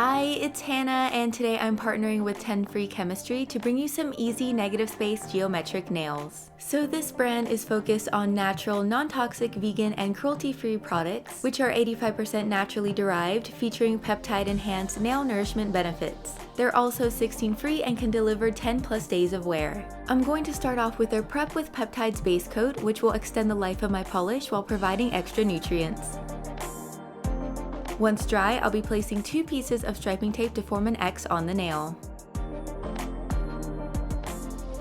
Hi, it's Hannah, and today I'm partnering with 10 Free Chemistry to bring you some easy negative space geometric nails. So this brand is focused on natural, non-toxic, vegan, and cruelty-free products, which are 85% naturally derived, featuring peptide-enhanced nail nourishment benefits. They're also 16 free and can deliver 10 plus days of wear. I'm going to start off with their Prep with Peptides base coat, which will extend the life of my polish while providing extra nutrients. Once dry, I'll be placing 2 pieces of striping tape to form an X on the nail.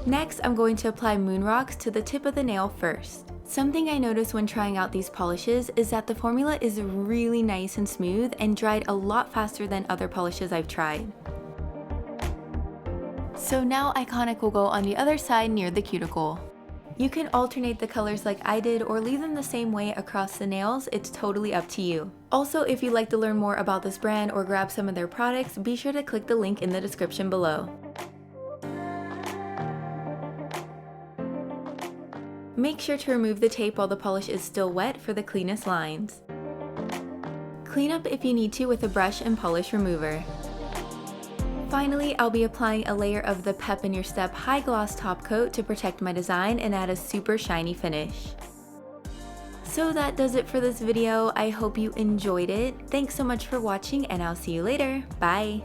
Next, I'm going to apply moon rocks to the tip of the nail first. Something I noticed when trying out these polishes is that the formula is really nice and smooth and dried a lot faster than other polishes I've tried. So now Iconic will go on the other side near the cuticle. You can alternate the colors like I did or leave them the same way across the nails, it's totally up to you. Also, if you'd like to learn more about this brand or grab some of their products, be sure to click the link in the description below. Make sure to remove the tape while the polish is still wet for the cleanest lines. Clean up if you need to with a brush and polish remover. Finally, I'll be applying a layer of the Pep in Your Step High Gloss Top Coat to protect my design and add a super shiny finish. So that does it for this video. I hope you enjoyed it. Thanks so much for watching, and I'll see you later. Bye!